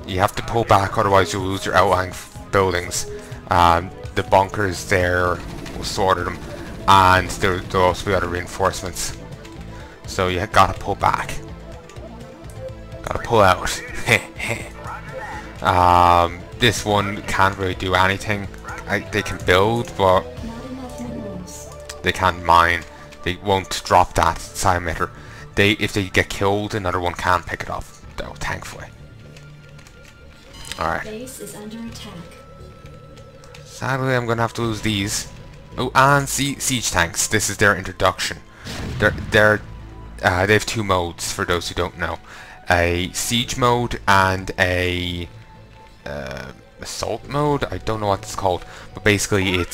You have to pull back, otherwise you'll lose your outlying buildings. The bunkers there will sort them, and there'll also be other reinforcements. So you gotta pull back. Gotta pull out. This one can't really do anything. They can build, but they can't mine. They won't drop that psi emitter. If they get killed, another one can pick it up, though, thankfully. Alright. Base is under attack. Sadly, I'm gonna have to lose these. Oh, and siege tanks. This is their introduction. They have two modes, for those who don't know. A siege mode and a assault mode. I don't know what it's called, but basically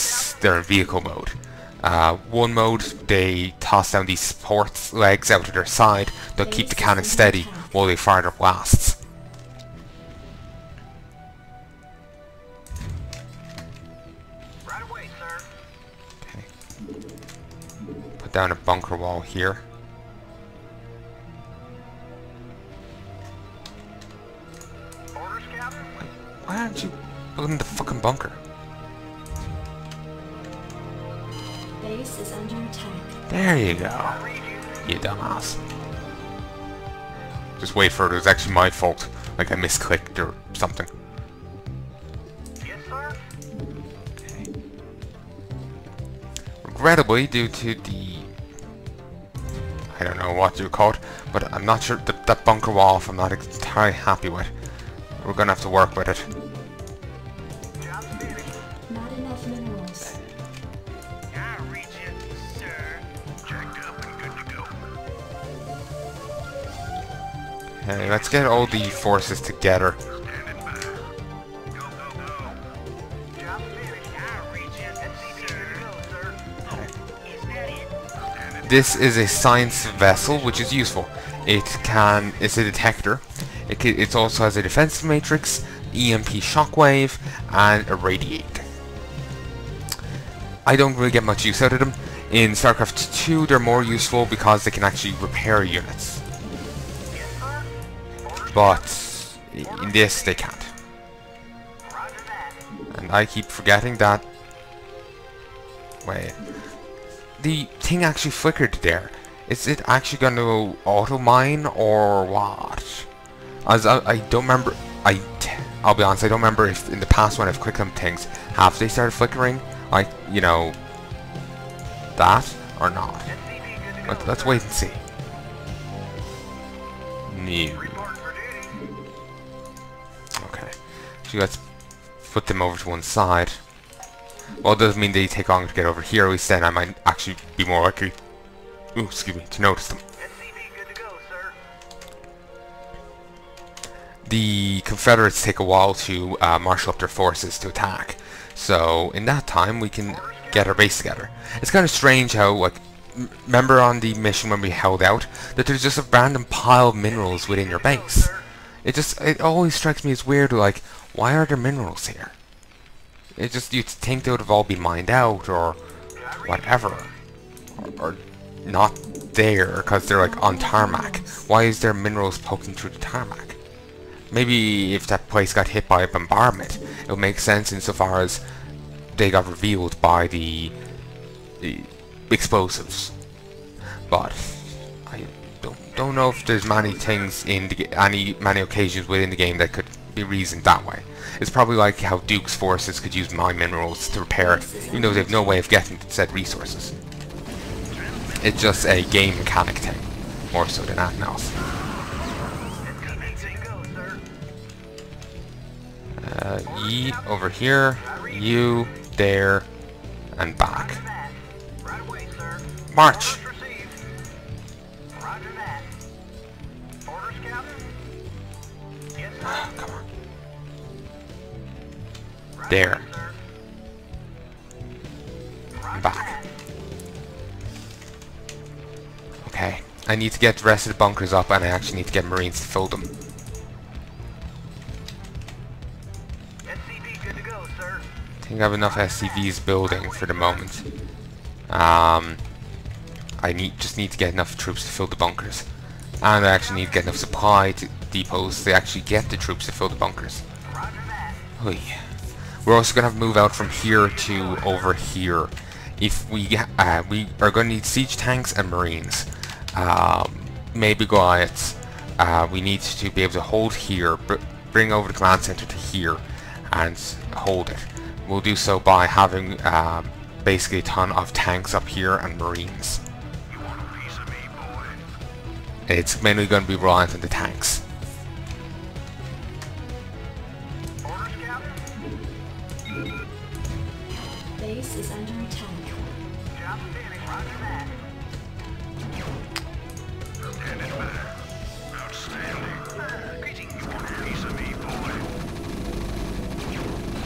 they're in vehicle mode. One mode, they toss down these support legs out to their side. They'll keep the cannon steady while they fire their blasts. Right away, sir. Okay. Put down a bunker wall here. Orders, Captain. Why aren't you building the fucking bunker? Base is under attack. There you go. You dumbass. Just wait for it. It was actually my fault. Like I misclicked or something. Yes, sir. Okay. Regrettably, due to the... I don't know what you call it, but I'm not sure that bunker wall I'm not entirely happy with. We're gonna have to work with it. Not enough minerals. I reach you, sir. Jacked up and good to go. Okay, let's get all the forces together. Standing by. Go, go, go. Job finished. I reach you, sir. Okay. Isn't that it? This is a science vessel, which is useful. It's a detector. It also has a defensive matrix, EMP shockwave, and a radiator. I don't really get much use out of them. In StarCraft 2, they're more useful because they can actually repair units. Yes, sir. Orders, But in this, they can't. Roger that. And I keep forgetting that... Wait. The thing actually flickered there. Is it actually going to auto-mine or what? As I don't remember... I'll be honest, I don't remember if in the past when I've clicked on things, have they started flickering? Like, you know... that? Or not? SCV good to go. Let's wait and see. New. Report for duty. Okay. So let's put them over to one side. Well, it doesn't mean they take longer to get over here. At least then I might actually be more likely, to notice them. SCV good to go, sir. The Confederates take a while to marshal up their forces to attack. So in that time, we can get our base together. It's kind of strange how, like, remember on the mission when we held out, that there's just a random pile of minerals within your base. It always strikes me as weird, like, why are there minerals here? It just, you'd think they would have all been mined out, or whatever. Or not there, because they're, like, on tarmac. Why is there minerals poking through the tarmac? Maybe if that place got hit by a bombardment, it would make sense insofar as they got revealed by the explosives. But I don't know if there's many things in many occasions within the game that could be reasoned that way. It's probably like how Duke's forces could use mine minerals to repair it, even though they have no way of getting said resources. It's just a game mechanic thing, more so than anything else. Ye over here, you there, and back. Right away, sir. March! Orders received. Roger that. Orders, Captain. Yes, sir. Come on. Right There. away, sir. Roger Back. that. Okay, I need to get the rest of the bunkers up, and I actually need to get Marines to fill them. SCV good to go, sir. I think I have enough SCVs building for the moment. I just need to get enough troops to fill the bunkers. And I actually need to get enough supply to depots to actually get the troops to fill the bunkers. Roger that. Oy. We're also going to have to move out from here to over here. If we are going to need siege tanks and marines, maybe Goliaths. We need to be able to hold here, bring over the command center to here, and hold it. We'll do so by having basically a ton of tanks up here and marines. You want a piece of me, boy? It's mainly going to be reliant on the tanks. Order, Scout? Base is under attack. Job finished. Roger that. Standing by. Outstanding. Greetings. You want a piece of me, boy?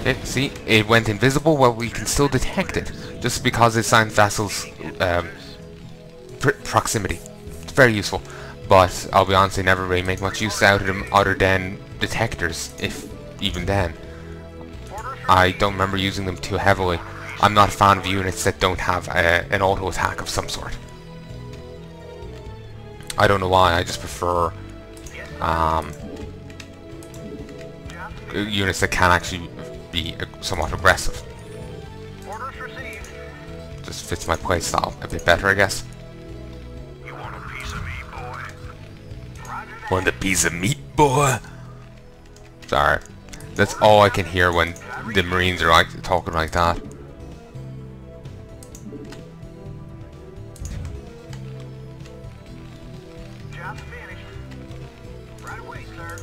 Okay, see, it went invisible. Well, we can still detect it just because it signs vessels proximity. It's very useful, but I'll be honest, they never really make much use out of them other than detectors, if even then. I don't remember using them too heavily. I'm not a fan of units that don't have an auto attack of some sort. I don't know why, I just prefer units that can actually be somewhat aggressive. Orders received. Just fits my playstyle a bit better, I guess. You want a piece of me, boy? Roger that. Want a piece of meat, boy? Sorry. That's all I can hear when the Marines are like talking like that. Job's finished. Right away, sir.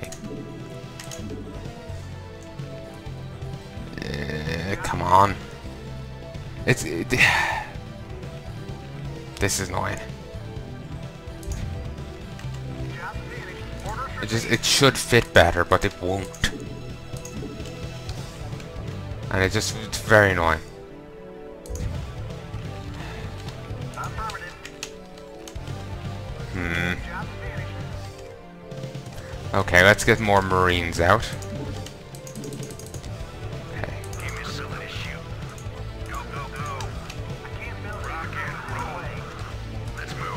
Okay. Come on. This is annoying. Job's finished. Orders It should fit better, but it won't. And it's very annoying. affirmative. Hmm. Job's finished. Okay, let's get more Marines out. Okay. Give me something to shoot. Go, go, go. I can't build rock and roll. Let's move.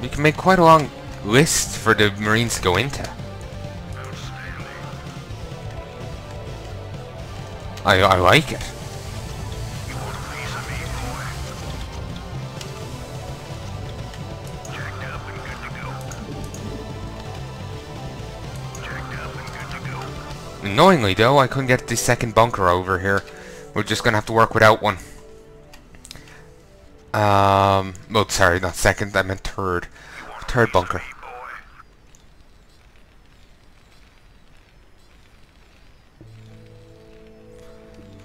You can make quite a long list for the Marines to go into. Outstanding. I like it. You want a piece of me, boy? Jacked up and good to go. Jacked up and good to go. Annoyingly though, I couldn't get the second bunker over here. We're just gonna have to work without one. Well, sorry, not second, I meant third. Third bunker. Hey, boy.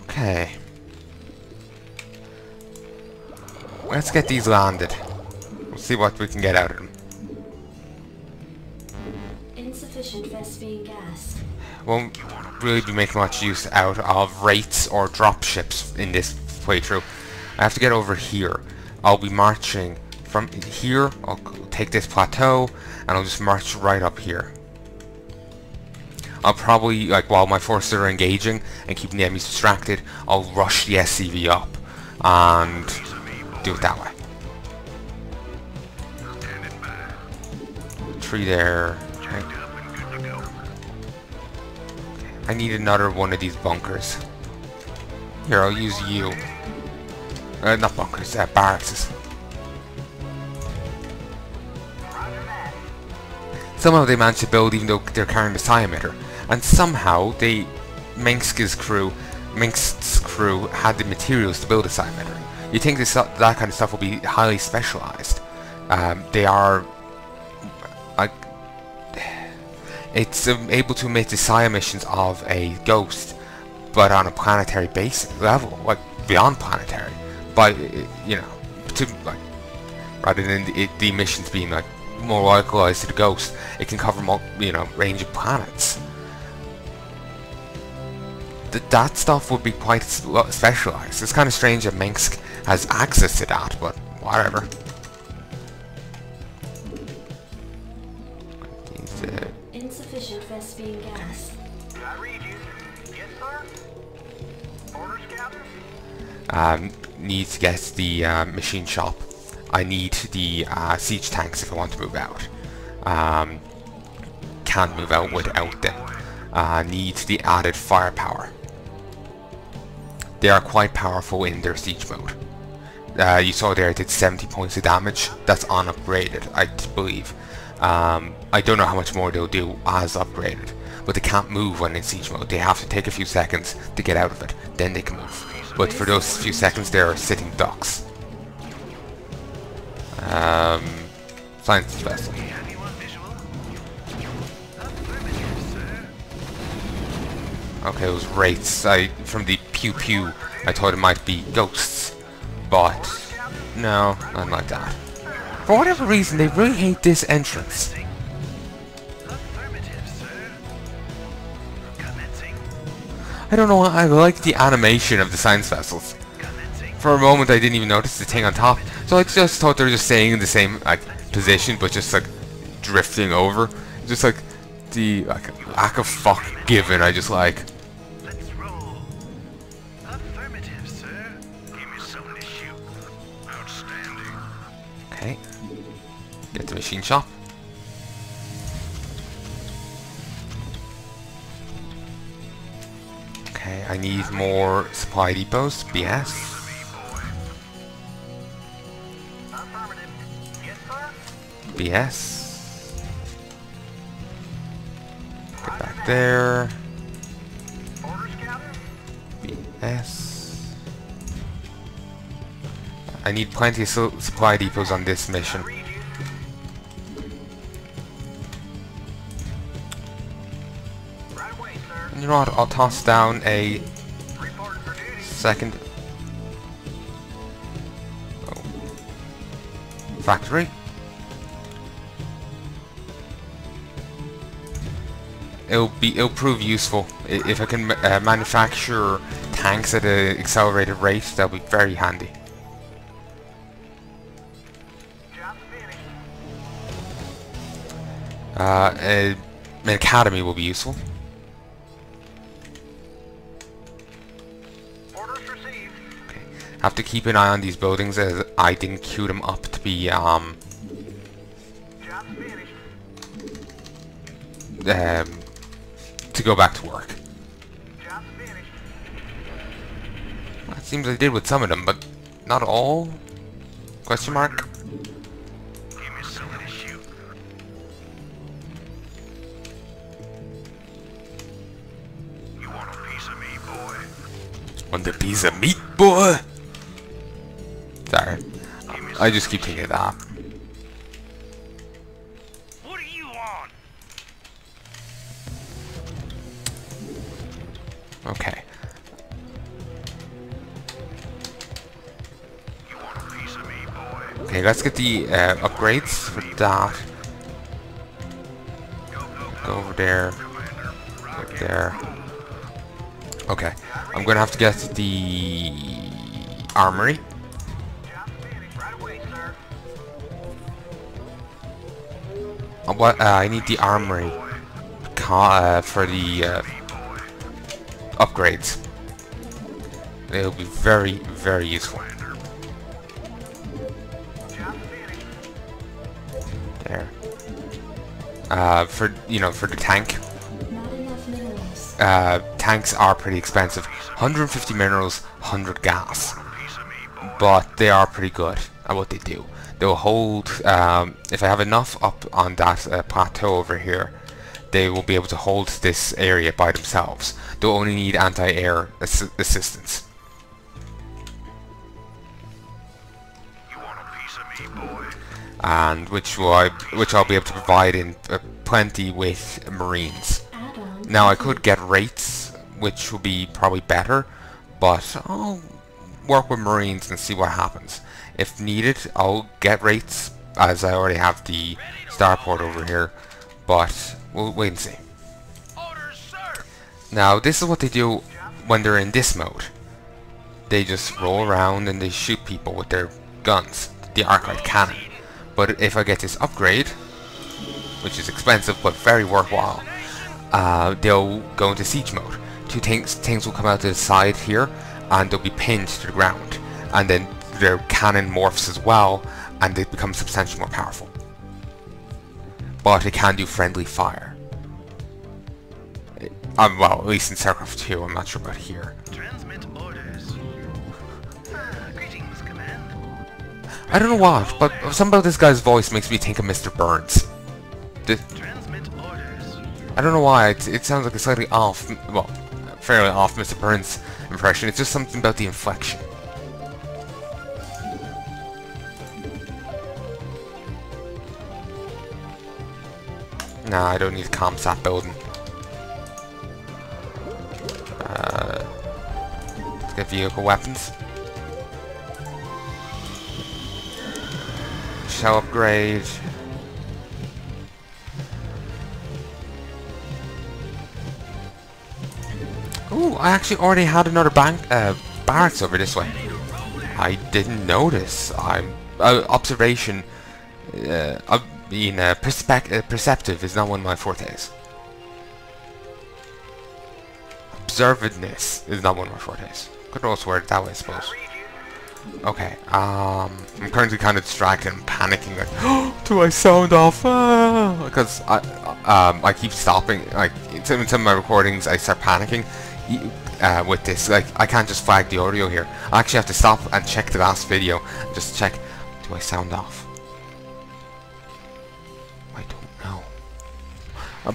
Okay. Let's get these landed. We'll see what we can get out of them. Insufficient Vespine gas. Won't really be making much use out of rates or drop ships in this playthrough. I have to get over here. I'll be marching from here. I'll take this plateau and I'll just march right up here. I'll probably, like, while my forces are engaging and keeping the enemies distracted, I'll rush the SCV up and do it that way. Standing by. Tree there. Okay. Jacked up and good to go. I need another one of these bunkers. Here, I'll use you. Not bunkers, barracks. Roger that. Somehow they managed to build even though they're carrying the psi emitter. And somehow Minsk's crew had the materials to build a psi emitter. You think that kind of stuff will be highly specialized. They are... it's able to emit the psi emissions of a ghost, but on a planetary base level, like beyond planetary. But, you know, rather than the emissions being like more localized to the ghost, it can cover range of planets. That stuff would be quite specialized. It's kind of strange that Minsk has access to that, but whatever. Insufficient Vespine gas. I read you. Yes, sir. Order, Scout. Need to get the machine shop. I need the siege tanks if I want to move out. can't move out without them. Needs the added firepower. They are quite powerful in their siege mode. You saw there it did 70 points of damage. That's unupgraded, I believe. I don't know how much more they'll do as upgraded, but they can't move when in siege mode. They have to take a few seconds to get out of it, then they can move. But for those few seconds they are sitting ducks. Science vessel. Okay, it was wraiths. From the pew pew, I thought it might be ghosts, but no, not like that. For whatever reason, they really hate this entrance. I don't know why. I like the animation of the science vessels. For a moment, I didn't even notice the thing on top, so I just thought they were just staying in the same position, but just drifting over. Just the lack of fuck given. I just like. Let's roll. Affirmative, sir. Give me something to shoot. Outstanding. Okay. Get the machine shop. Okay, I need more supply depots. BS. Affirmative. Yes, sir. BS. Get back there. Order scouter. BS. I need plenty of supply depots on this mission. Right away, sir. And you know what? I'll toss down a Reporting for duty. second factory. It'll prove useful if I can manufacture tanks at an accelerated rate. That'll be very handy. Job finished. An academy will be useful. Orders received. Okay. Have to keep an eye on these buildings as I didn't queue them up to be Job finished. to go back to work. Job finished. It seems I did with some of them, but not all? Question mark? Give me something to shoot. You want a piece of me, boy? Want a piece of meat, boy? Sorry. I just keep thinking of that. What do you want? Okay. You want a piece of me, boy? Okay, let's get the upgrades for that. Go over there. Over there. Okay. I'm gonna have to get the armory. Job finished. Right away, sir. I need the armory for the upgrades. It'll be very, very useful. Job finished. There. For the tank. Not enough minerals. Tanks are pretty expensive. 150 minerals, 100 gas. Piece of me, boy. But they are pretty good at what they do. They'll hold, if I have enough up on that plateau over here, they will be able to hold this area by themselves. They'll only need anti-air assistance. You want a piece of me, boy? And which I'll be able to provide in plenty with Marines. Add-on. Now I could get rates, which will be probably better, but I'll work with Marines and see what happens. If needed, I'll get rates, as I already have the starport over here, but we'll wait and see. Orders, sir. Now this is what they do when they're in this mode. They just roll around and they shoot people with their guns, the arclight cannon. But if I get this upgrade, which is expensive but very worthwhile, they'll go into siege mode. Two things will come out to the side here, and they'll be pinned to the ground. And then their cannon morphs as well, and they become substantially more powerful. but it can do friendly fire. Well, at least in StarCraft 2, I'm not sure about here. Transmit orders. Greetings, Command. I don't know what, but something about this guy's voice makes me think of Mr. Burns. Transmit orders. I don't know why, it sounds like a slightly off, well, fairly off Mr. Burns impression. It's just something about the inflection. Nah, I don't need a ComSat building. Let's get vehicle weapons. Shell upgrade. Ooh, I actually already had another barracks over this way. I didn't notice. Observation, perceptive is not one of my fortes. Observedness is not one of my fortes. Could also word it that way, I suppose. Okay, I'm currently kind of distracted and panicking, like, do I sound off? Because I keep stopping, like, in some of my recordings I start panicking with this, like, I can't just flag the audio here. I actually have to stop and check the last video, and just check, do I sound off? I don't know.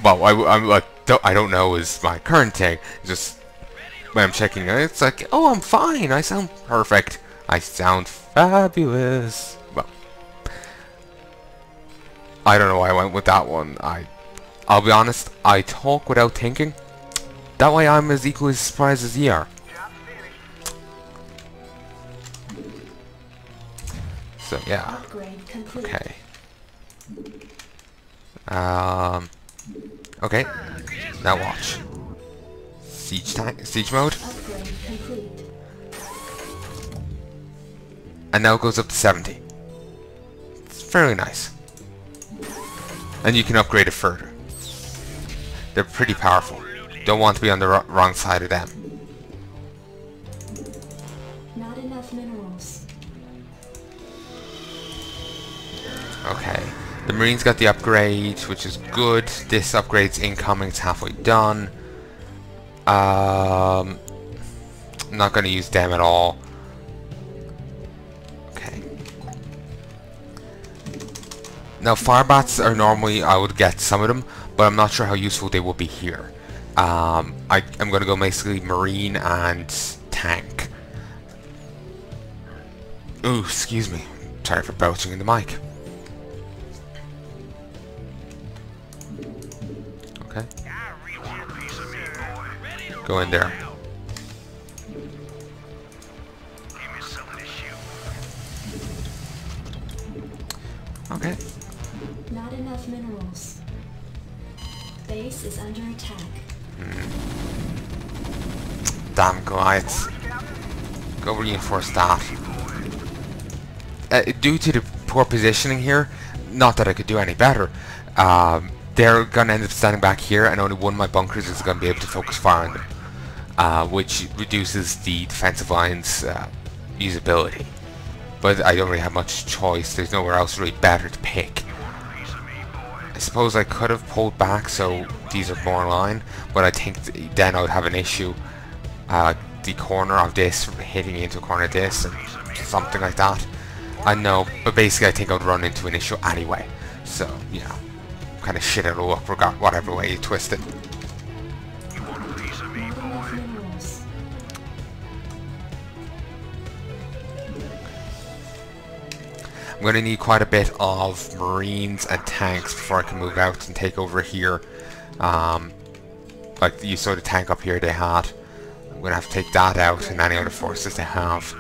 Well, I'm like, I don't know is my current thing, just when I'm checking it, it's like, oh, I'm fine, I sound perfect. I sound fabulous. Well, I don't know why I went with that one. I'll be honest, I talk without thinking. That way I'm as equally surprised as you are. So yeah. Upgrade complete. Okay. Okay. Now watch. Siege mode. Upgrade complete. And now it goes up to 70. It's fairly nice. And you can upgrade it further. They're pretty powerful. Don't want to be on the wrong side of them. Not enough minerals. Okay. The Marines got the upgrade, which is good. This upgrade's incoming. It's halfway done. I'm not going to use them at all. Okay. Now, firebats are normally, I would get some of them, but I'm not sure how useful they will be here. I'm going to go basically Marine and Tank. Ooh, excuse me. Sorry for belching in the mic. Okay. Go in there. Okay. Not enough minerals. Base is under attack. Damn Goliaths. Go reinforce that. Due to the poor positioning here, not that I could do any better, they're going to end up standing back here, and only one of my bunkers is going to be able to focus fire on them, which reduces the defensive line's usability. But I don't really have much choice. There's nowhere else really better to pick. I suppose I could have pulled back so these are more in line, but I think then I would have an issue. The corner of this hitting into a corner of this, and something like that. I know, but basically I think I would run into an issue anyway. So, yeah, kind of shit out of luck, whatever way you twist it. Not enough minerals. I'm going to need quite a bit of Marines and tanks before I can move out and take over here. Like you saw the tank up here they had. I'm going to have to take that out and any other forces they have.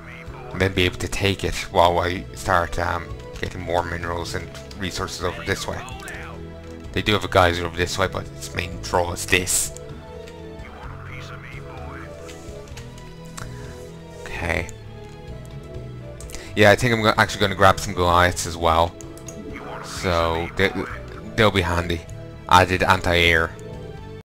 And then be able to take it while I start getting more minerals and resources over this way. They do have a geyser over this way, but its main draw is this. Okay. Yeah, I think I'm actually going to grab some Goliaths as well. So they'll be handy. Added anti-air.